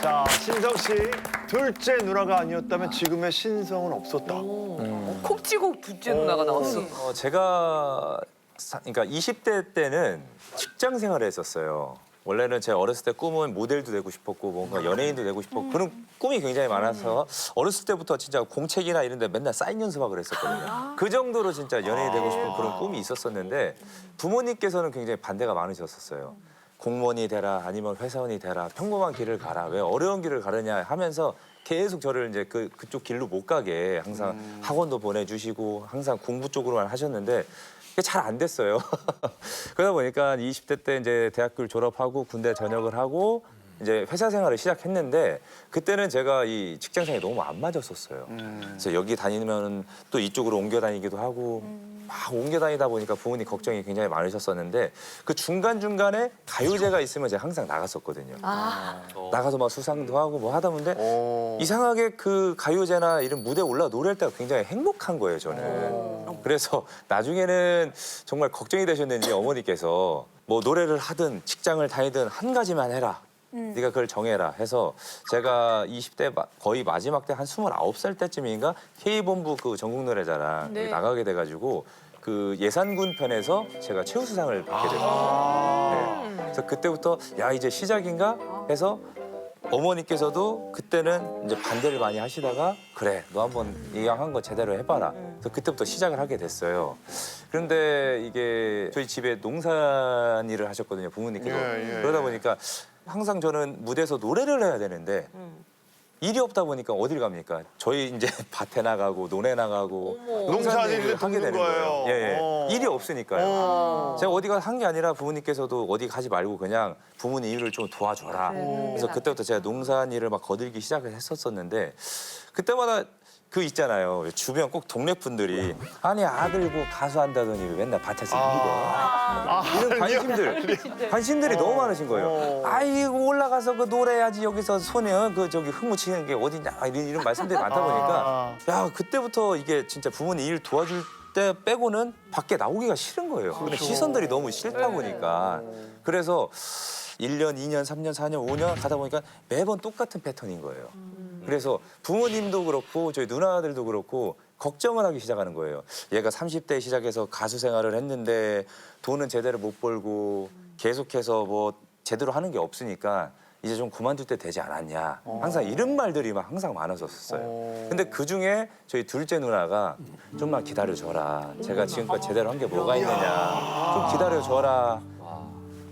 자, 신성 씨 둘째 누나가 아니었다면 지금의 신성은 없었다. 콕 찌고 둘째 누나가 나왔어. 그러니까 20대 때는 직장 생활을 했었어요. 원래는 제 어렸을 때 꿈은 모델도 되고 싶었고 뭔가 연예인도 되고 싶었고 그런 꿈이 굉장히 많아서 어렸을 때부터 진짜 공책이나 이런 데 맨날 사인 연습하고 그랬었거든요. 그 정도로 진짜 연예인 되고 싶은 그런 꿈이 있었었는데 부모님께서는 굉장히 반대가 많으셨었어요. 공무원이 되라 아니면 회사원이 되라 평범한 길을 가라 왜 어려운 길을 가느냐 하면서 계속 저를 이제 그쪽 길로 못 가게 항상 학원도 보내주시고 항상 공부 쪽으로만 하셨는데 그게 잘 안 됐어요. 그러다 보니까 20대 때 이제 대학교를 졸업하고 군대 전역을 하고 이제 회사 생활을 시작했는데 그때는 제가 이 직장 생활이 너무 안 맞았었어요. 그래서 여기 다니면 또 이쪽으로 옮겨 다니기도 하고 막 옮겨 다니다 보니까 부모님 걱정이 굉장히 많으셨었는데 그 중간중간에 가요제가 있으면 제가 항상 나갔었거든요. 나가서 막 수상도 하고 뭐 하다 보는데 이상하게 그 가요제나 이런 무대에 올라 노래할 때가 굉장히 행복한 거예요, 저는. 그래서 나중에는 정말 걱정이 되셨는지 어머니께서 뭐 노래를 하든 직장을 다니든 한 가지만 해라. 네가 그걸 정해라 해서 제가 20대 거의 마지막 때 한 29살 때쯤인가 K본부 그 전국노래자랑 나가게 돼가지고 그 예산군 편에서 제가 최우수상을 받게 됐거든요. 네. 그래서 그때부터 야 이제 시작인가 해서 어머니께서도 그때는 이제 반대를 많이 하시다가 그래 너 한번 이왕한 거 제대로 해봐라. 그래서 그때부터 시작을 하게 됐어요. 그런데 이게 저희 집에 농산일을 하셨거든요 부모님께서. 그러다 보니까 항상 저는 무대에서 노래를 해야 되는데 일이 없다 보니까 어딜 갑니까? 저희 이제 밭에 나가고 논에 나가고 농사일을 하게 되는 거예요. 예. 일이 없으니까요. 제가 어디 가서 한 게 아니라 부모님께서도 어디 가지 말고 그냥 부모님 일을 좀 도와줘라. 그래서 그때부터 제가 농산일을 막 거들기 시작을 했었었는데 그때마다 그 있잖아요. 주변 꼭 동네 분들이 아니 아들 뭐 가수 한다더니 왜 맨날 밭에서 일해. 이런 관심들이 너무 많으신 거예요. 아이고 올라가서 그 노래해야지 여기서 손에 그 저기 흙 묻히는 게 어디냐 이런 말씀들이 많다 보니까 야 그때부터 이게 진짜 부모님 일 도와줄 때 빼고는 밖에 나오기가 싫은 거예요. 근데 시선들이 너무 싫다 보니까 그래서 1년, 2년, 3년, 4년, 5년 가다 보니까 매번 똑같은 패턴인 거예요. 그래서 부모님도 그렇고 저희 누나들도 그렇고 걱정을 하기 시작하는 거예요. 얘가 30대에 시작해서 가수 생활을 했는데 돈은 제대로 못 벌고 계속해서 뭐 제대로 하는 게 없으니까 이제 좀 그만둘 때 되지 않았냐. 항상 이런 말들이 막 항상 많았었어요. 근데 그중에 저희 둘째 누나가 좀만 기다려줘라. 제가 지금껏 제대로 한 게 뭐가 있느냐. 좀 기다려줘라.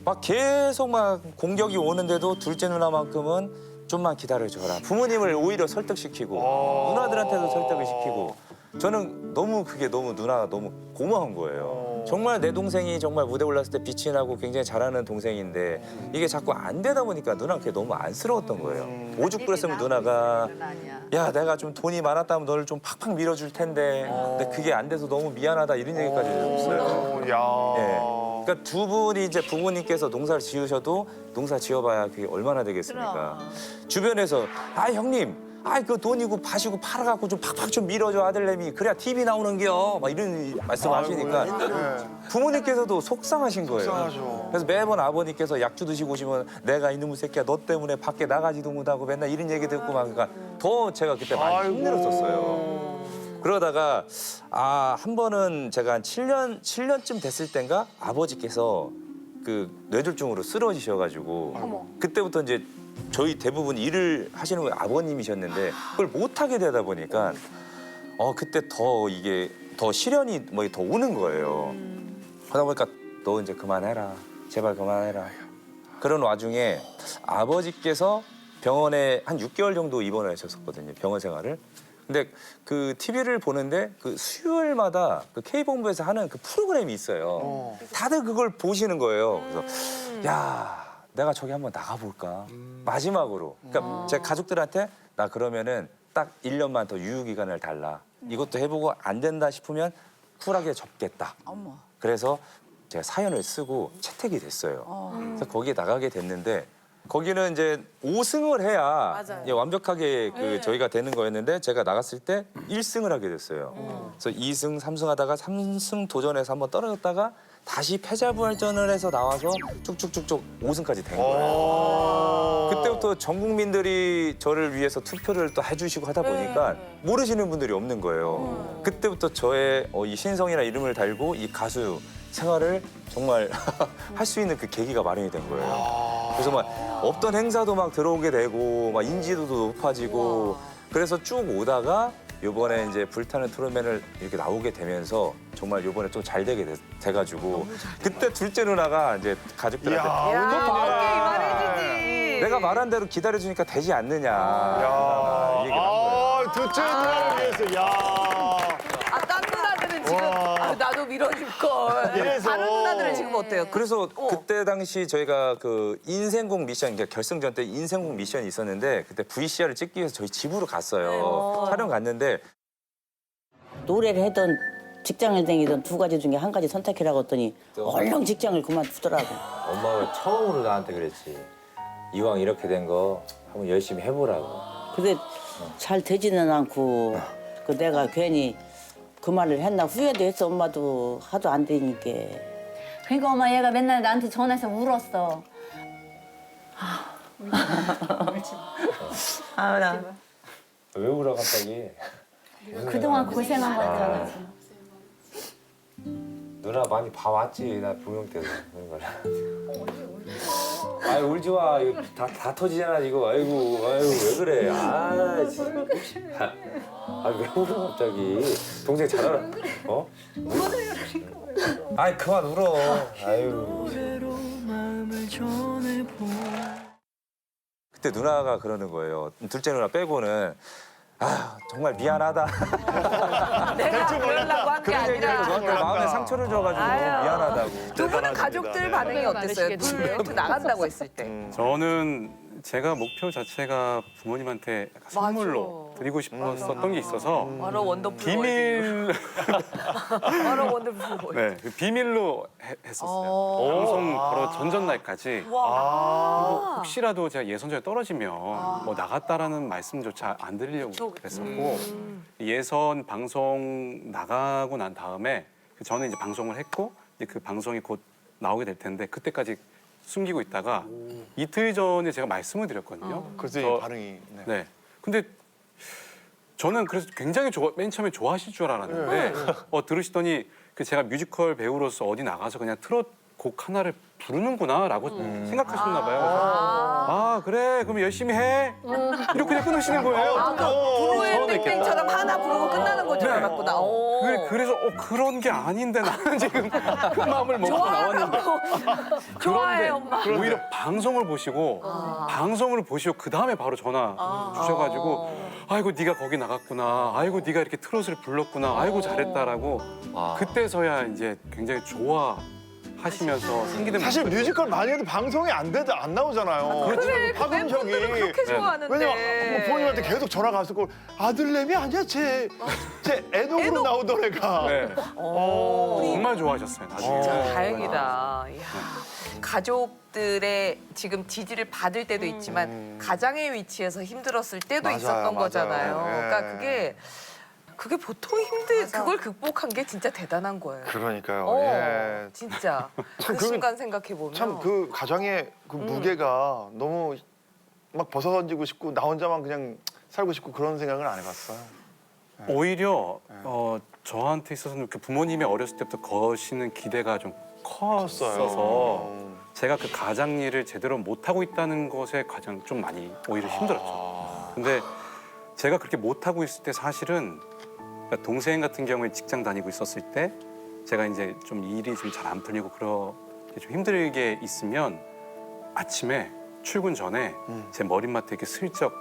막 계속 막 공격이 오는데도 둘째 누나만큼은 좀만 기다려줘라. 부모님을 오히려 설득시키고 누나들한테도 설득을 시키고 저는 너무 그게 너무 누나가 너무 고마운 거예요. 정말 내 동생이 정말 무대 올랐을 때 빛이 나고 굉장히 잘하는 동생인데 이게 자꾸 안 되다 보니까 누나가 그게 너무 안쓰러웠던 거예요. 오죽 그랬으면 누나가 야 내가 좀 돈이 많았다면 너를 좀 팍팍 밀어줄 텐데 근데 그게 안 돼서 너무 미안하다 이런 얘기까지 했어요. 예. 그러니까 두 분이 이제 부모님께서 농사를 지으셔도 농사 지어봐야 그게 얼마나 되겠습니까? 주변에서 아 형님 그 돈이고 밭이고 팔아갖고 좀 팍팍 좀 밀어줘 아들내미 그래야 TV 나오는겨 막 이런 말씀하시니까 부모님께서도 속상하신 거예요. 속상하죠. 그래서 매번 아버님께서 약주 드시고 오시면 내가 이놈의 새끼야 너 때문에 밖에 나가지도 못하고 맨날 이런 얘기 듣고 막 그러니까 더 제가 그때 많이 힘들었었어요. 그러다가 한 번은 제가 한 7년쯤 됐을 땐가 아버지께서 그 뇌졸중으로 쓰러지셔가지고 그때부터 이제 저희 대부분 일을 하시는 건 아버님이셨는데 그걸 못 하게 되다 보니까 그때 더 이게 더 시련이 뭐 더 오는 거예요. 그러다 보니까 너 이제 그만해라. 제발 그만해라. 그런 와중에 아버지께서 병원에 한 6개월 정도 입원을 하셨었거든요. 병원 생활을. 근데 그 TV를 보는데 그 수요일마다 그 K본부에서 하는 그 프로그램이 있어요. 다들 그걸 보시는 거예요. 그래서 야 내가 저기 한번 나가볼까. 마지막으로. 그러니까 제 가족들한테 나 그러면은 딱 1년만 더 유효기간을 달라. 이것도 해보고 안 된다 싶으면 쿨하게 접겠다. 그래서 제가 사연을 쓰고 채택이 됐어요. 그래서 거기에 나가게 됐는데 거기는 이제 5승을 해야 이제 완벽하게 저희가 되는 거였는데 제가 나갔을 때 1승을 하게 됐어요. 그래서 2승, 3승 하다가 3승 도전해서 한번 떨어졌다가 다시 패자부활전을 해서 나와서 쭉쭉쭉쭉 5승까지 된 거예요. 그때부터 전 국민들이 저를 위해서 투표를 또 해주시고 하다 보니까 모르시는 분들이 없는 거예요. 그때부터 저의 이 신성이라는 이름을 달고 이 가수 생활을 정말 할 수 있는 그 계기가 마련이 된 거예요. 그래서 막 없던 행사도 막 들어오게 되고 막 인지도도 높아지고 그래서 쭉 오다가 요번에 이제 불타는 트롯맨을 이렇게 나오게 되면서 정말 요번에 좀 잘 되게 돼가지고 그때 둘째 누나가 이제 가족들한테 야, 이만해지지. 내가 말한 대로 기다려주니까 되지 않느냐 이 얘기를 한 거예요. 둘째 누나를 위해서, 야. 딴 누나들은 지금 나도 밀어줄 걸. 이래서. 다른 누나들은 지금 어때요? 그래서 그때 당시 저희가 그 인생곡 미션, 그러니까 결승전 때 인생곡 미션이 있었는데 그때 VCR을 찍기 위해서 저희 집으로 갔어요. 촬영 갔는데 노래를 하던 직장을 다니던 두 가지 중에 한 가지 선택해라고 했더니 얼른 직장을 그만두더라고. 엄마가 처음으로 나한테 그랬지. 이왕 이렇게 된 거 한번 열심히 해보라고. 근데 잘 되지는 않고 그 내가 괜히 그 말을 했나 후회도 했어. 엄마도 하도 안 되니까. 그러니까 엄마 얘가 맨날 나한테 전화해서 울었어. 아, 나 왜 울어 갑자기? 그동안 고생한 거 있잖아. 누나 많이 봐왔지. 나 부영 때도 그런 거를. 아이 울지 마. 이거 다 터지잖아 이거. 아이고 왜 그래? 왜 울어 갑자기? 동생 잘 알아. 어? 아이 그만 울어. 아유. 그때 누나가 그러는 거예요. 둘째 누나 빼고는 정말 미안하다. 내가 그러려고 한 게 그런 얘기를 해서 아니라. 저한테 마음에 상처를 줘가지고 미안하다고. 두 분은 가족들 반응이 어땠어요? 둘 나간다고 했을 때. 저는 제가 목표 자체가 부모님한테 약간 선물로 드리고 싶었던 게 있어서 바로 원더풀 비밀 바로 원더풀 월드. 네, 그 비밀로 했었어요. 방송 바로 전전 날까지. 그리고 혹시라도 제가 예선전에 떨어지면 뭐 나갔다라는 말씀조차 안 드리려고 그랬었고 예선 방송 나가고 난 다음에 저는 이제 방송을 했고 이제 그 방송이 곧 나오게 될 텐데 그때까지 숨기고 있다가 이틀 전에 제가 말씀을 드렸거든요. 그래서 이 저- 반응이. 네. 네. 근데 저는 그래서 굉장히 맨 처음에 좋아하실 줄 알았는데 들으시더니 그 제가 뮤지컬 배우로서 어디 나가서 그냥 트롯 곡 하나를 부르는구나라고 생각하셨나 봐요. 그래 그럼 열심히 해. 이렇게 그냥 끊으시는 거예요. 프로의 땡땡처럼 하나 부르고 끝나는 거 줄 네. 알았구나. 그래서 그런 게 아닌데 나는 지금 그 마음을 먹고 나왔는데 좋아해 엄마. 오히려 방송을 보시고 그 다음에 바로 전화 주셔가지고 아이고 네가 거기 나갔구나, 아이고 네가 이렇게 트롯을 불렀구나, 아이고 잘했다라고 그때서야 이제 굉장히 좋아하시면서 생기는 사실 목소리. 뮤지컬 많이 해도 방송이 안 나오잖아요. 그렇죠. 파급력이. 그렇게 좋아하는데. 왜냐면 뭐 부모님한테 계속 전화가 왔을 걸 아들내미 아니야 쟤 애독으로 나오던 애가. 네. 정말 좋아하셨어요. 나중에. 진짜 다행이다. 이야. 가족들의 지금 지지를 받을 때도 있지만 가장의 위치에서 힘들었을 때도 맞아요, 있었던 맞아요. 거잖아요. 예. 그러니까 그게 보통 그걸 극복한 게 진짜 대단한 거예요. 그러니까요. 어, 예. 진짜 참 그 순간 생각해 보면 참 그 가장의 그 무게가 너무 막 벗어던지고 싶고 나 혼자만 그냥 살고 싶고 그런 생각을 안 해봤어요. 오히려 저한테 있어서는 그 부모님이 어렸을 때부터 거시는 기대가 좀 컸어서 제가 그 가장 일을 제대로 못하고 있다는 것에 가장 좀 많이 오히려 힘들었죠. 근데 제가 그렇게 못하고 있을 때 사실은 그러니까 동생 같은 경우에 직장 다니고 있었을 때 제가 이제 좀 일이 좀 잘 안 풀리고 그렇게 좀 힘들게 있으면 아침에 출근 전에 제 머리맡에 이렇게 슬쩍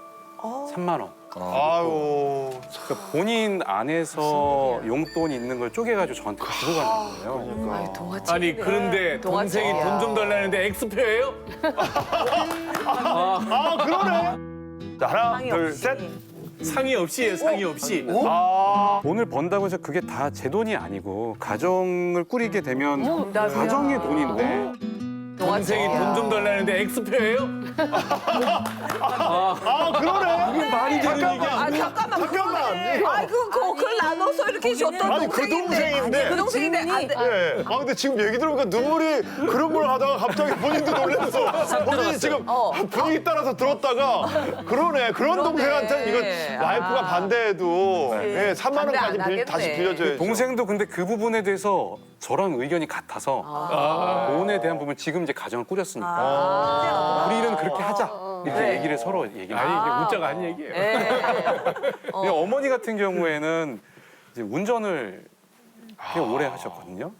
3만 원. 아유. 그러니까 본인 안에서 용돈 있는 걸 쪼개가지고 저한테 주고 가는 거예요. 아유, 동화책. 아니 그런데 동생이 돈 좀 달라는데 엑스표예요? 그러네. 자, 하나, 둘, 셋. 상의 없이 해요, 상의 없이. 돈을 번다고 해서 그게 다 제 돈이 아니고 가정을 꾸리게 되면 가정의 돈인데 동생이 돈 좀 달라는데 엑스표예요? 그러네. 이게 말이 되는 얘기 잠깐만. 잠깐만. 그걸 나눠서 이렇게 슬기 씨 어떤 아니, 그 동생인데. 그 동생인데 안 돼. 예. 아 근데 지금 얘기 들어보니까 눈물이 그런 걸 하다가 갑자기 본인도 놀랐어. 본인이 지금 분위기 따라서 들었다가 그러네. 그런 그러네. 동생한테 이거 와이프가 반대해도 예, 3만 반대 안 원까지 하겠네. 다시 빌려줘야죠. 동생도 근데 그 부분에 대해서 저랑 의견이 같아서 돈에 대한 부분 지금 이제 가정을 꾸렸으니까 우리는 그렇게 하자 이렇게 얘기를 서로 얘기를 아니 이게 문자가 아닌 얘기예요. 근데 어머니 같은 경우에는 이제 운전을 꽤 오래 하셨거든요.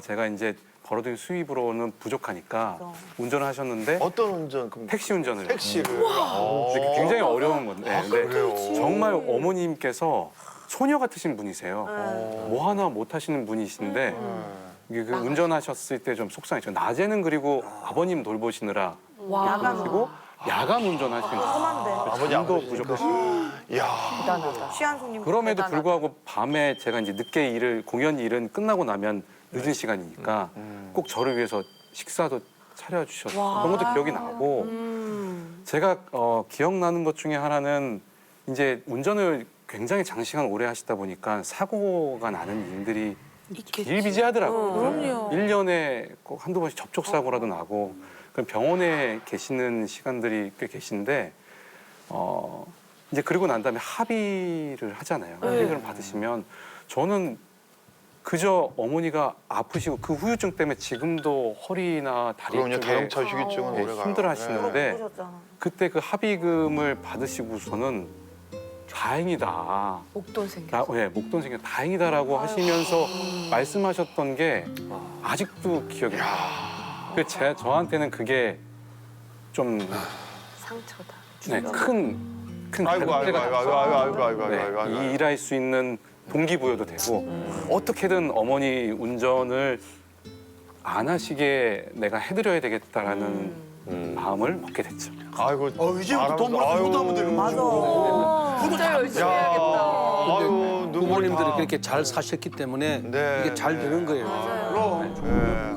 제가 이제 벌어들인 수입으로는 부족하니까 운전을 하셨는데 어떤 운전? 그럼 택시 운전을 택시를. 근데 굉장히 어려운 건데 근데 그래요? 정말 어머님께서 소녀 같으신 분이세요. 뭐 하나 못 하시는 분이신데 이게 그 운전하셨을 때 좀 속상했죠. 낮에는 그리고 아버님 돌보시느라 그리고 야간 운전하시는 아버지 잠도 아버지 부족하시고 이야. 시한 손님 그럼에도 대단하다. 불구하고 밤에 제가 이제 늦게 공연 일은 끝나고 나면 늦은 시간이니까 꼭 저를 위해서 식사도 차려주셨고 그런 것도 기억이 나고 제가 기억나는 것 중에 하나는 이제 운전을 굉장히 장시간 오래 하시다 보니까 사고가 나는 일들이 비일비재하더라고요. 1년에 꼭 한두 번씩 접촉사고라도 나고 그럼 병원에 계시는 시간들이 꽤 계신데 이제 그리고 난 다음에 합의를 하잖아요. 합의를 받으시면 저는 그저 어머니가 아프시고 그 후유증 때문에 지금도 허리나 다리 그럼요. 쪽에 자동차 휴기증은 네, 오래 가요. 힘들어하시는데 그때 그 합의금을 받으시고서는 다행이다. 목돈 생겨. 목돈 생겨 다행이다라고 하시면서 말씀하셨던 게 아직도 기억이 나요. 저한테는 그게 좀 상처다. 큰 아이고 아이고 가족대가 아이고 나서 아이고 아이고 아이고 네, 아이고 아이고. 이 일할 수 있는 동기부여도 되고 어떻게든 어머니 운전을 안 하시게 내가 해드려야 되겠다라는 마음을 먹게 됐죠. 아이고. 이제부터 돈 벌어서 효도하면 되는 거죠. 진짜 열심히 해야겠다. 아유 눈물 부모님들이 다. 그렇게 잘 사셨기 때문에 네, 이게 잘 네. 되는 거예요. 그럼. 예.